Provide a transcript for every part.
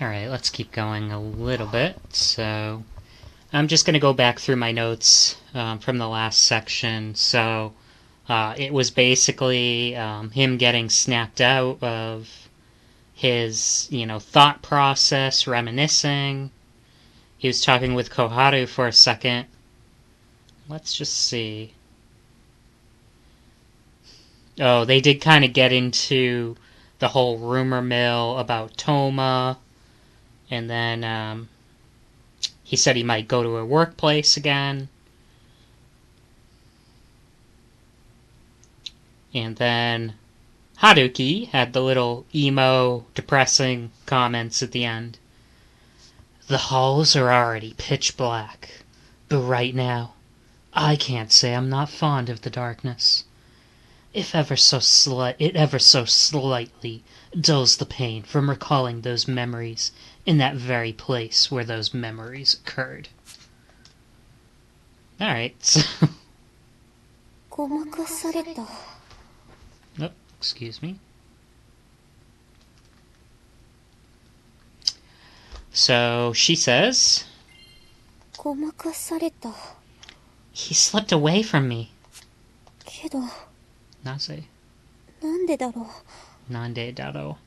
Alright, let's keep going a little bit. So, I'm just going to go back through my notes from the last section. So, it was basically him getting snapped out of his, thought process, reminiscing. He was talking with Koharu for a second. Let's just see. Oh, they did kind of get into the whole rumor mill about Toma. And then he said he might go to a workplace again. And then Haruki had the little emo, depressing comments at the end. The halls are already pitch black, but right now, I can't say I'm not fond of the darkness. It ever so slightly dulls the pain from recalling those memories in that very place where those memories occurred. Alright, so... Oh, excuse me. So, she says... He slipped away from me. Naze. Nande daro.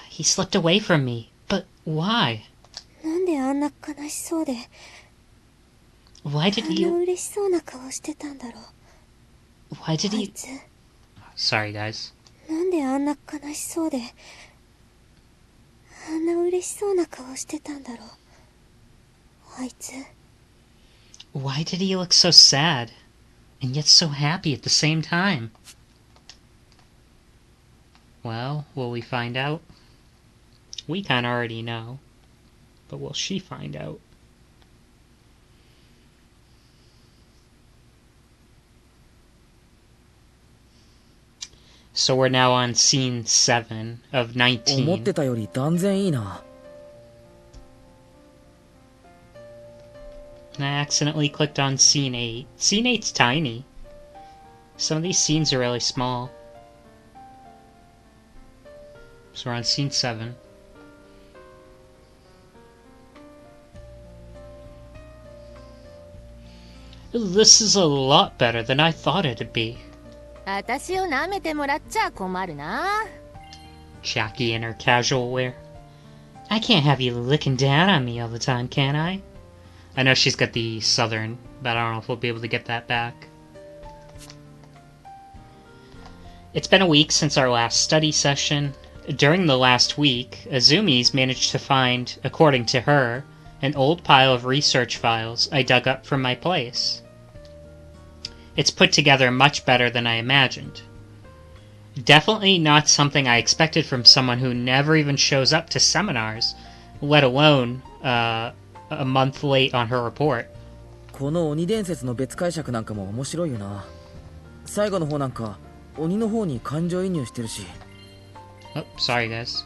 He slipped away from me. But why? Why did he... Why did he... Sorry, guys. Why did he look so sad, and yet so happy at the same time? Well, will we find out? We kinda already know, but will she find out? So we're now on scene 7 of 19. And I accidentally clicked on scene 8. Scene 8's tiny. Some of these scenes are really small. So we're on scene 7. This is a lot better than I thought it'd be. Jackie in her casual wear. I can't have you licking down on me all the time, can I? I know she's got the southern, but I don't know if we'll be able to get that back. It's been a week since our last study session. During the last week, Azumi's managed to find, according to her, an old pile of research files I dug up from my place. It's put together much better than I imagined. Definitely not something I expected from someone who never even shows up to seminars, let alone, a month late on her report. この鬼伝説の別解釈なんかも面白いよな。最後の方なんか鬼の方に感情移入してるし。Oh, sorry guys.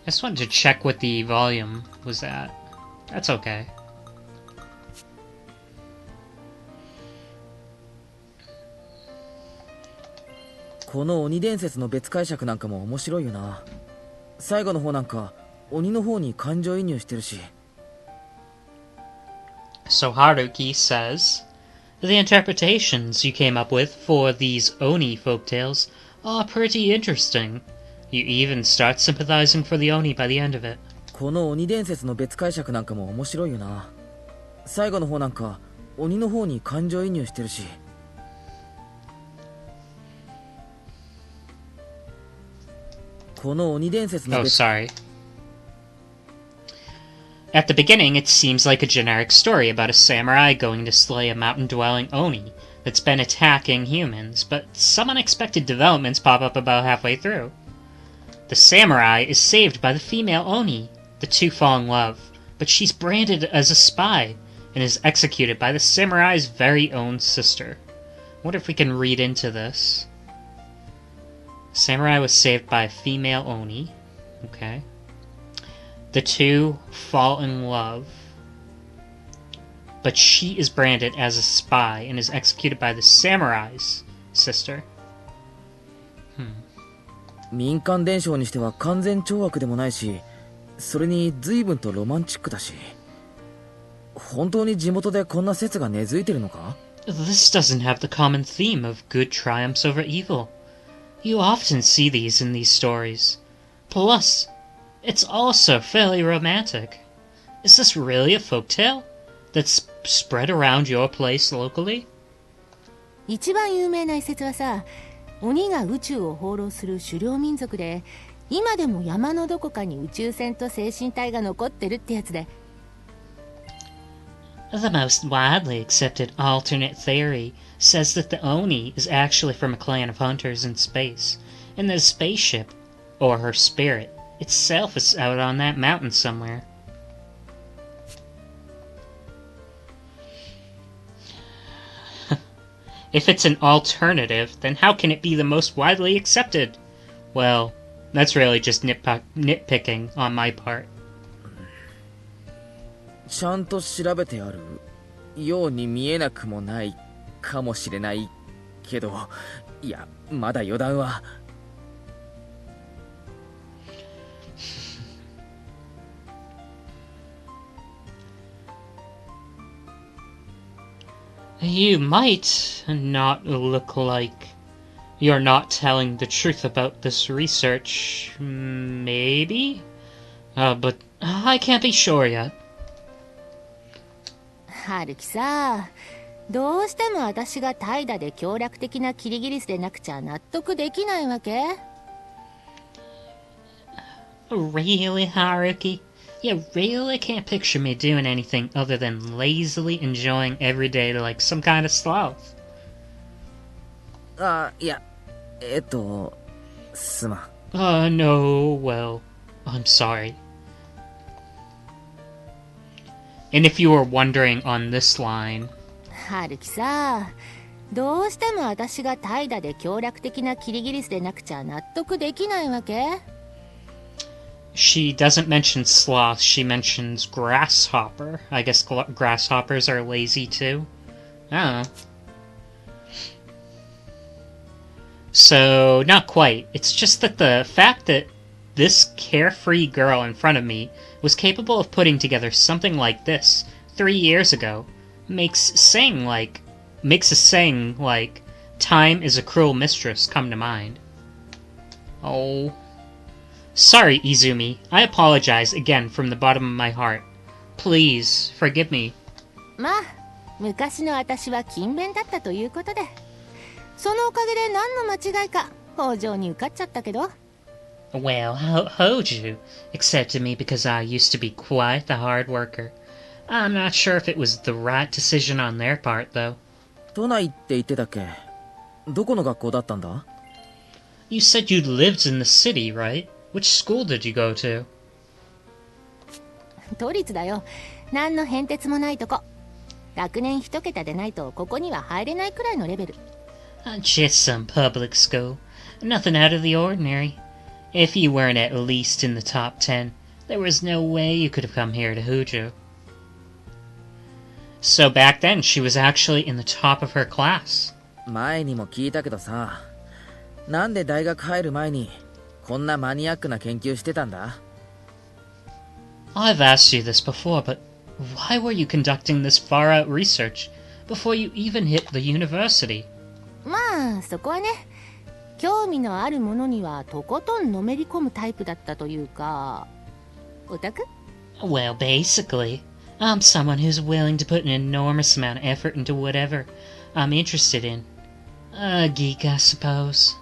I just wanted to check what the volume was at. That's okay. "この鬼伝説の別解釈なんかも面白いよな。最後の方なんか鬼の方に感情移入してるし。 So Haruki says, the interpretations you came up with for these Oni folktales are pretty interesting. You even start sympathizing for the Oni by the end of it. この鬼伝説の別解釈なんかも面白いよな。最後の方なんか鬼の方に感情移入してるし。 この鬼伝説の Oh, sorry. At the beginning, it seems like a generic story about a samurai going to slay a mountain-dwelling Oni that's been attacking humans, but some unexpected developments pop up about halfway through. The samurai is saved by the female Oni. The two fall in love, but she's branded as a spy and is executed by the samurai's very own sister. I wonder if we can read into this. Samurai was saved by a female Oni. Okay. The two fall in love, but she is branded as a spy and is executed by the samurai's sister. 民間伝承にしては完全懲悪でもないし、それに随分とロマンチックだし。本当に地元でこんな説が根付いてるのか？ This doesn't have the common theme of good triumphs over evil. You often see these in these stories. Plus, it's also fairly romantic. Is this really a folktale that's spread around your place locally? 一番有名な一説はさ、鬼が宇宙を放浪する狩猟民族で、今でも山のどこかに宇宙船と精神体が残ってるってやつで。The most widely accepted alternate theory says that the Oni is actually from a clan of hunters in space, and that a spaceship, or her spirit, itself is out on that mountain somewhere. If it's an alternative, then how can it be the most widely accepted? Well, that's really just nitpicking on my part. ちゃんと調べてあるように見えなくもないかもしれないけど、いや、まだ予断は。You might not look like you're not telling the truth about this research, maybe? But I can't be sure yet. 春樹さ、どうしても私が怠惰で強力的なキリギリスでなくちゃ納得できないわけ？ Really, Haruki? You really can't picture me doing anything other than lazily enjoying every day like some kind of sloth. いや、すまん。No, well, I'm sorry. And if you were wondering on this line... 春樹さ、どうしても私が怠惰で強力的なキリギリスでなくちゃ納得できないわけ？ She doesn't mention sloth, she mentions grasshopper. I guess grasshoppers are lazy too. I don't know. So, not quite. It's just that the fact that this carefree girl in front of me was capable of putting together something like this 3 years ago makes a saying like, time is a cruel mistress come to mind. Oh. Sorry, Izumi. I apologize again from the bottom of my heart. Please, forgive me. まあ、昔の私は勤勉だったということで。そのおかげで何の間違いか、北条に受かっちゃったけど。Well, Hoju accepted me because I used to be quite the hard worker. I'm not sure if it was the right decision on their part, though. 都内って言ってたっけ？どこの学校だったんだ？ You said you lived in the city, right? Which school did you go to? 都立だよ。何の変哲もないとこ。学年一桁でないとここには入れないくらいのレベル。Just some public school. Nothing out of the ordinary. If you weren't at least in the top 10, there was no way you could have come here to Hujo. So back then, she was actually in the top of her class. 前にも聞いたけどさ、なんで大学入る前にこんなマニアックな研究してたんだ？ I've asked you this before, but why were you conducting this far-out research before you even hit the university? まあ、そこはね、興味のあるものにはとことんのめり込むタイプだったというか、オタク？ Well, basically, I'm someone who's willing to put an enormous amount of effort into whatever I'm interested in. A geek, I suppose.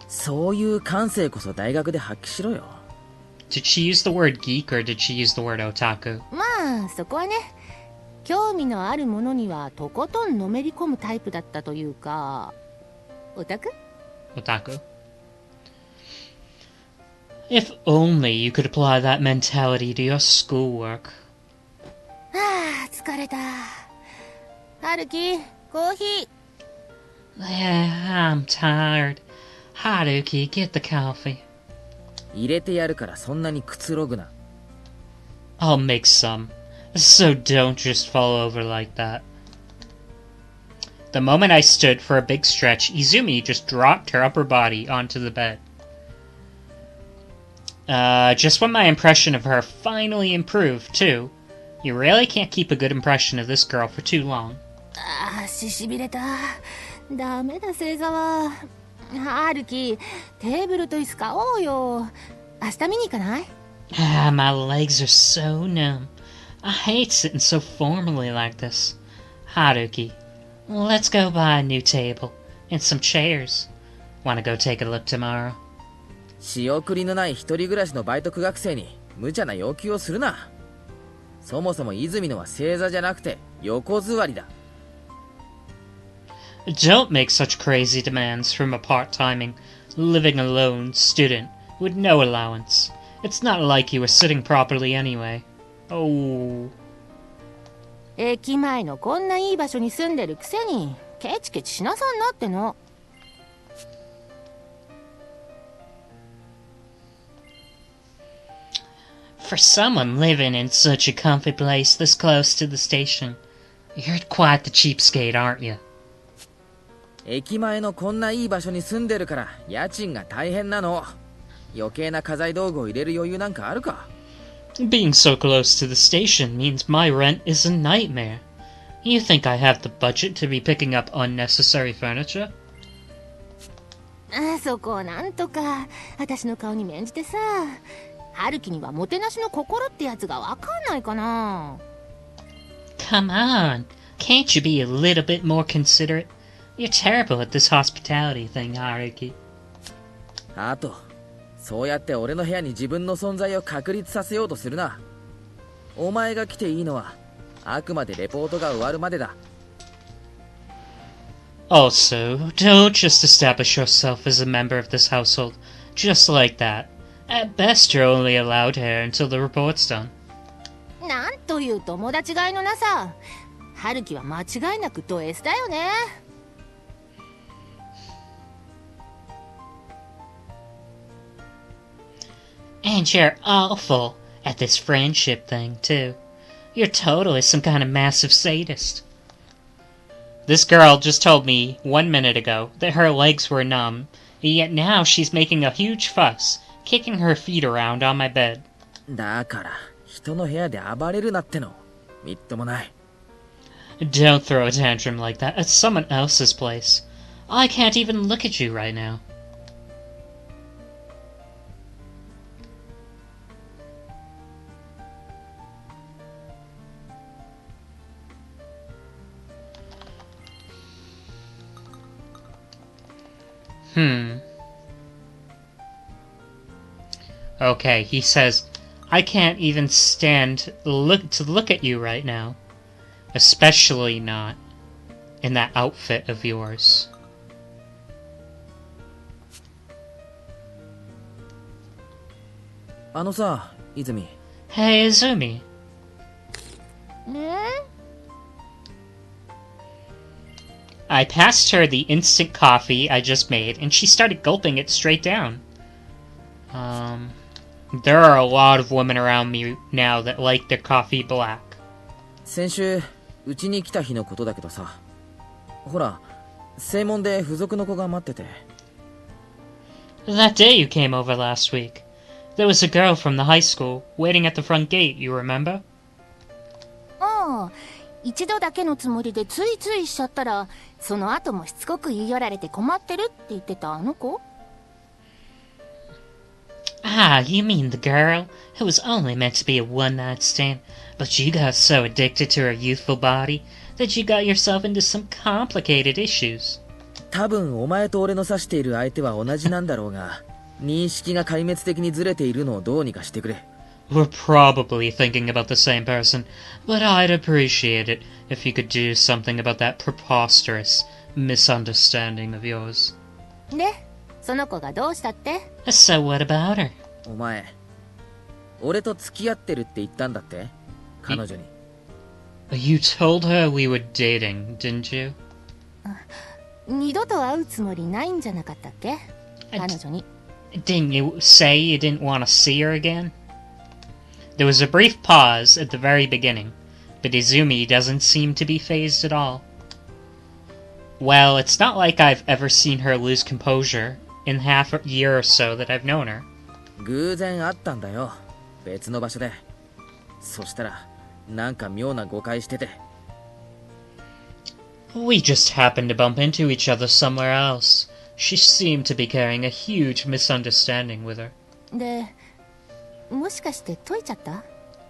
そういう感性こそ大学で発揮しろよ。Did she use the word geek or did she use the word otaku? まあ、そこはね、興味のあるものにはとことんのめり込むタイプだったというか、オタク？ Otaku. If only you could apply that mentality to your schoolwork. はあ、疲れた。春樹、コーヒー。Yeah, I'm tired. Haruki, get the coffee. 入れてやるからそんなにくつろぐな。I'll make some. So don't just fall over like that. The moment I stood for a big stretch, Izumi just dropped her upper body onto the bed. Just when my impression of her finally improved, too. You really can't keep a good impression of this girl for too long. 足しびれた。ダメだ、星座は。春樹、テーブルと椅子買おうよ。明日見に行かない？ My legs are so numb. I hate sitting so formally like this. Haruki, let's go buy a new table and some chairs. Wanna go take a look tomorrow? 仕送りのない一人暮らしのバイト苦学生に無茶な要求をするな。そもそも泉のは正座じゃなくて横座りだ。Don't make such crazy demands from a part-timing, living alone student with no allowance. It's not like you were sitting properly anyway. Oh. 駅前のこんないい場所に住んでるくせにケチケチしなさんなっての。For someone living in such a comfy place this close to the station, you're quite the cheapskate, aren't you? 駅前のこんないい場所に住んでるから家賃が大変なの。余計な家財道具を入れる余裕なんかあるか？ Being so close to the station means my rent is a nightmare. You think I have the budget to be picking up unnecessary furniture? そこをなんとか私の顔に免じてさ。春樹にはもてなしの心ってやつがわかんないかな。 Come on, can't you be a little bit more considerate? You're terrible at this hospitality thing, Haruki. あと、そうやって俺の部屋に自分の存在を確立させようとするな。お前が来ていいのはあくまでレポートが終わるまでだ。Also, don't just establish yourself as a member of this household, just like that. At best, you're only allowed here until the report's done. なんという友達がいのなさ。春樹は間違いなくド S だよね。And you're awful at this friendship thing, too. You're totally some kind of massive sadist. This girl just told me 1 minute ago that her legs were numb, and yet now she's making a huge fuss, kicking her feet around on my bed. だから人の部屋で暴れるなっての。みっともない。Don't throw a tantrum like that at someone else's place. I can't even look at you right now. Okay, he says, I can't even stand to look at you right now. Especially not in that outfit of yours. あのさ、泉。Hey, Izumi. ね I passed her the instant coffee I just made, and she started gulping it straight down. There are a lot of women around me now that like their coffee black. 先週うちに来た日のことだけどさ。ほら、正門で付属の子が待ってて。That day you came over last week. There was a girl from the high school waiting at the front gate, you remember? ああ、一度だけのつもりでついついしちゃったら、その後もしつこく言い寄られて困ってるって言ってたあの子？ Ah, you mean the girl who was only meant to be a one-night stand, but you got so addicted to her youthful body that you got yourself into some complicated issues. 多分お前と俺の指している相手は同じなんだろうが、認識が壊滅的にずれているのをどうにかしてくれ。We're probably thinking about the same person, but I'd appreciate it if you could do something about that preposterous misunderstanding of yours. で、その子がどうしたって？ So what about her? お前、俺と付き合ってるって言ったんだって？彼女に。You told her we were dating, didn't you? 二度と会うつもりないんじゃなかったっけ？彼女に。Didn't you say you didn't want to see her again? There was a brief pause at the very beginning, but Izumi doesn't seem to be fazed at all. Well, it's not like I've ever seen her lose composure in half a year or so that I've known her. 偶然会ったんだよ、別の場所で。そしたらなんか妙な誤解してて。 We just happened to bump into each other somewhere else. She seemed to be carrying a huge misunderstanding with her. で、もしかして解いちゃった？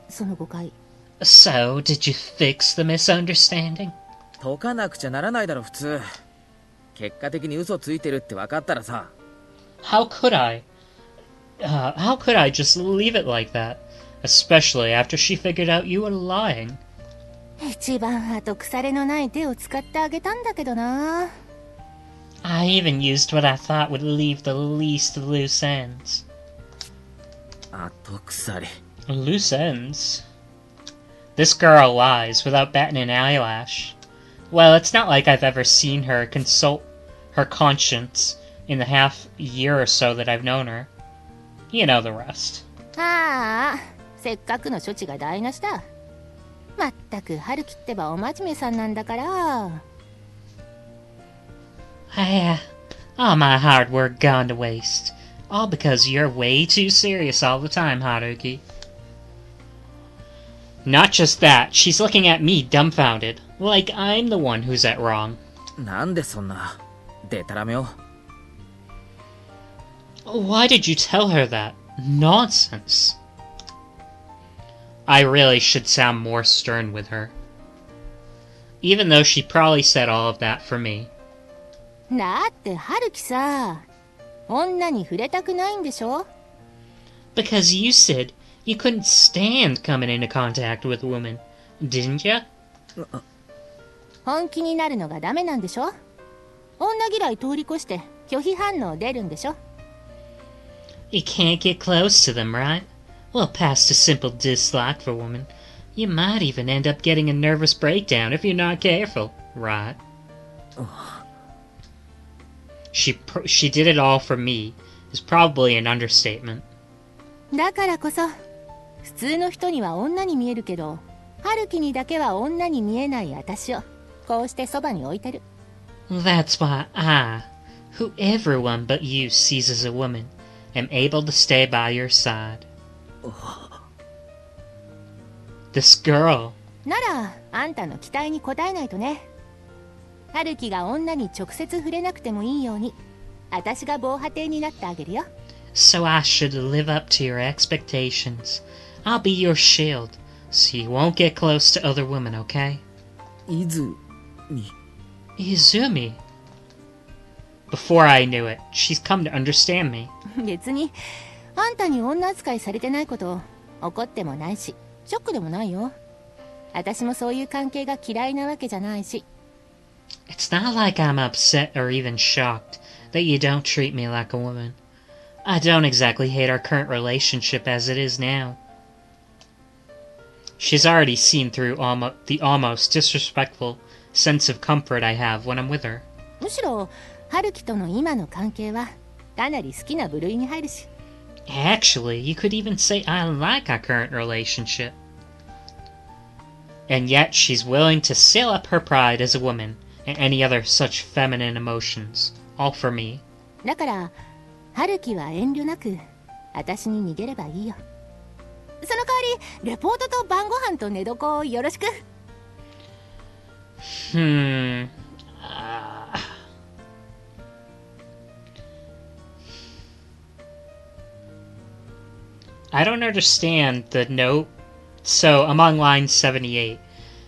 その誤解。So, did you fix the misunderstanding? 解かなくちゃならないだろ普通。結果的に嘘ついてるって分かったらさ。 How could I? How could I just leave it like that? Especially after she figured out you were lying. 一番後腐れのない手を使ってあげたんだけどな。I even used what I thought would leave the least loose ends. 後腐れ。Loose ends? This girl lies without batting an eyelash. Well, it's not like I've ever seen her consult her conscience in the half year or so that I've known her. You know the rest. ああ、せっかくの処置が台無しだ。まったく春樹ってばお真面目さんなんだから。All my hard work gone to waste. All because you're way too serious all the time, Haruki. Not just that, she's looking at me dumbfounded, like I'm the one who's at wrong. なんでそんなデタラメを。 Why did you tell her that? Nonsense. I really should sound more stern with her. Even though she probably said all of that for me. だって春樹さ、女に触れたくないんでしょ？ Because you said you couldn't stand coming into contact with women, didn't you? 本気になるのがダメなんでしょ？女嫌い通り越して拒否反応出るんでしょ？ You can't get close to them, right? Well, past a simple dislike for women, you might even end up getting a nervous breakdown if you're not careful, right? She did it all for me is probably an understatement. だからこそ、普通の人には女に見えるけど、春樹にだけは女に見えない私をこうしてそばに置いてる。That's why I, who everyone but you sees as a woman, am able to stay by your side. This girl. なら、あんたの期待に応えないとね。春樹が女に直接触れなくてもいいように、私が防波堤になってあげるよ。So I should live up to your expectations. I'll be your shield, so you won't get close to other women, okay? いずみ。 Izumi. Before I knew it, she's come to understand me. 別に、あんたに女扱いされてないこと怒ってもないし、ショックでもないよ。私もそういう関係が嫌いなわけじゃないし。It's not like I'm upset or even shocked that you don't treat me like a woman. I don't exactly hate our current relationship as it is now. She's already seen through the almost disrespectful sense of comfort I have when I'm with her. むしろ、春樹との今の関係はかなり好きな部類に入るし。Actually, you could even say I like our current relationship. And yet she's willing to sail up her pride as a woman and any other such feminine emotions, all for me. だから、春樹は遠慮なく私に逃げればいいよ。その代わり、レポートと晩ご飯と寝床をよろしく。I don't understand the note. So among lines 78,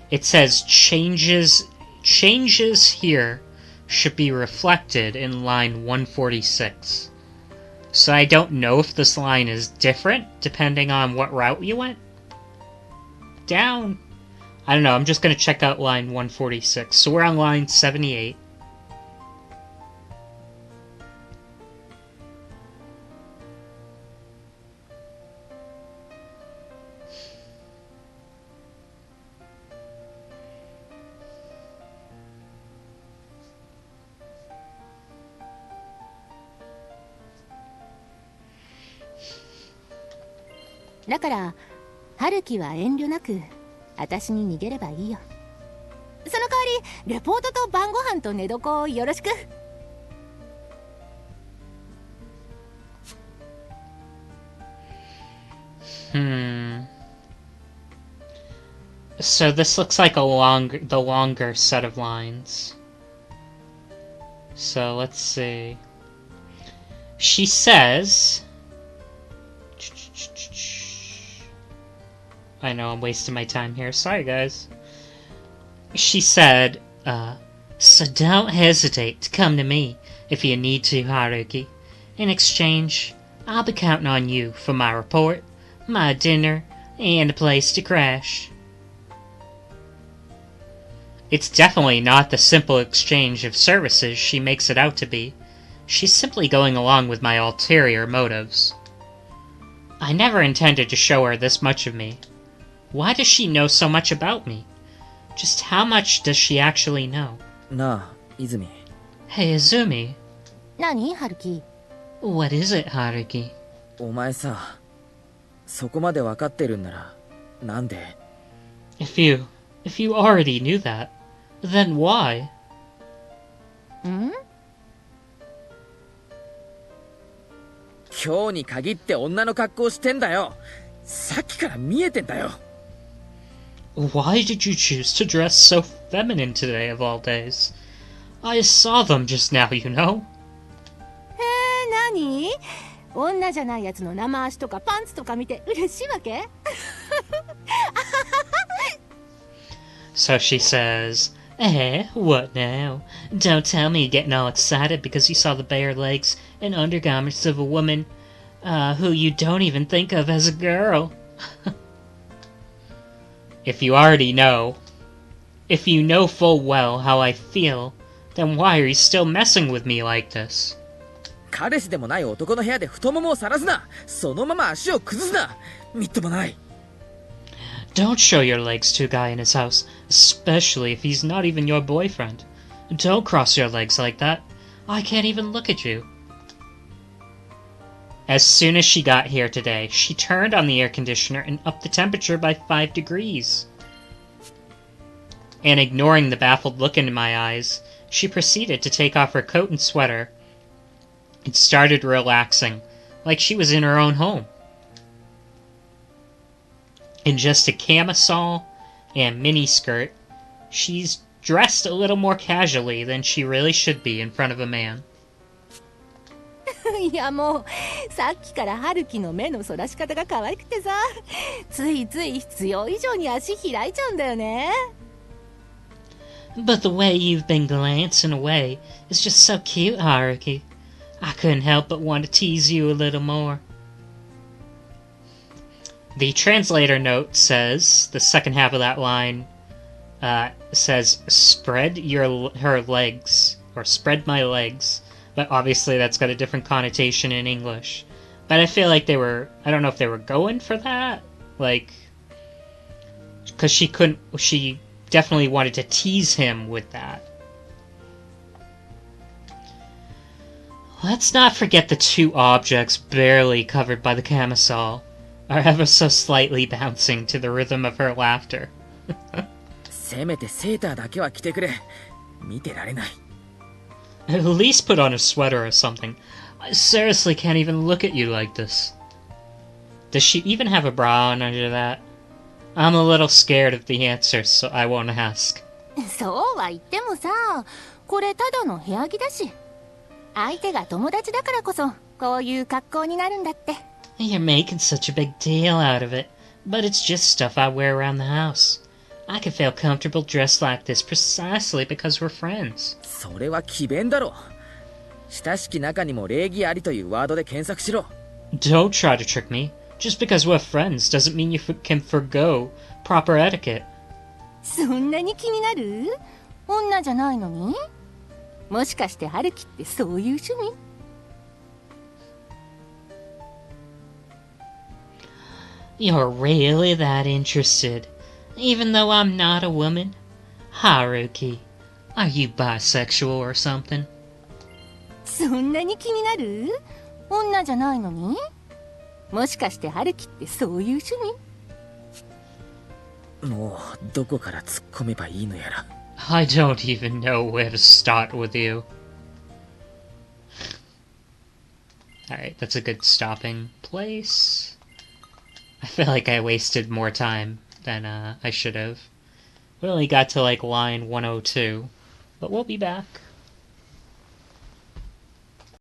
it says changes here should be reflected in line 146. So I don't know if this line is different depending on what route you went down. I don't know, I'm just going to check out line 146. So we're on line 78. .だから、春樹は遠慮なく私に逃げればいいよ。その代わり、レポートと晩ご飯と寝床をよろしく。So this looks like the longer set of lines. So let's see. She says... I know I'm wasting my time here. Sorry, guys. She said, so don't hesitate to come to me if you need to, Haruki. In exchange, I'll be counting on you for my report, my dinner, and a place to crash. It's definitely not the simple exchange of services she makes it out to be. She's simply going along with my ulterior motives. I never intended to show her this much of me. Why does she know so much about me? Just how much does she actually know? なあ、泉。Hey, Izumi. 何、春樹。What is it, Haruki? お前さ、そこまで分かってるんなら、なんで If you already knew that, then why? ん？今日に限って女の格好してんだよ。さっきから見えてんだよ。Why did you choose to dress so feminine today of all days? I saw them just now, you know? 何？女じゃないやつの生足とかパンツとか見て嬉しいわけ？ So she says, what now? Don't tell me you're getting all excited because you saw the bare legs and undergarments of a woman who you don't even think of as a girl. If you know full well how I feel, then why are you still messing with me like this? 彼氏でもない男の部屋で太ももを晒すな。そのまま足を崩すな。みっともない。Don't show your legs to a guy in his house, especially if he's not even your boyfriend. Don't cross your legs like that. I can't even look at you. As soon as she got here today, she turned on the air conditioner and upped the temperature by 5 degrees. And ignoring the baffled look in my eyes, she proceeded to take off her coat and sweater and started relaxing, like she was in her own home. In just a camisole and miniskirt, she's dressed a little more casually than she really should be in front of a man. いやもうさっきから春樹の目のそらし方が可愛くてさ、ついつい必要以上に足開いちゃうんだよね。But the way you've been glancing away is just so cute, Haruki. I couldn't help but want to tease you a little more. The translator note says, the second half of that line says, spread her legs, or spread my legs. But obviously that's got a different connotation in English. But I feel like I don't know if they were going for that. Like, because she definitely wanted to tease him with that. Let's not forget the two objects barely covered by the camisole are ever so slightly bouncing to the rhythm of her laughter. せめてセーターだけは着てくれ。見てられない。At least put on a sweater or something. I seriously can't even look at you like this. Does she even have a bra on under that? I'm a little scared of the answer, so I won't ask. そうは言ってもさ、これただの部屋着だし、相手が友達だからこそこういう格好になるんだって。You're making such a big deal out of it, but it's just stuff I wear around the house. I can feel comfortable dressed like this precisely because we're friends. それは詭弁だろ。親しき中にも礼儀ありというワードで検索しろ。Don't try to trick me. Just because we're friends doesn't mean you can forgo proper etiquette. そんなに気になる？女じゃないのに？もしかして春樹ってそういう趣味？ You're really that interested, even though I'm not a woman? Haruki, are you bisexual or something? そんなに気になる？女じゃないのに？もしかして春樹ってそういう趣味？もうどこから突っ込めばいいのやら。I don't even know where to start with you. Alright, that's a good stopping place. I feel like I wasted more time than I should have. We only got to like line 102, but we'll be back.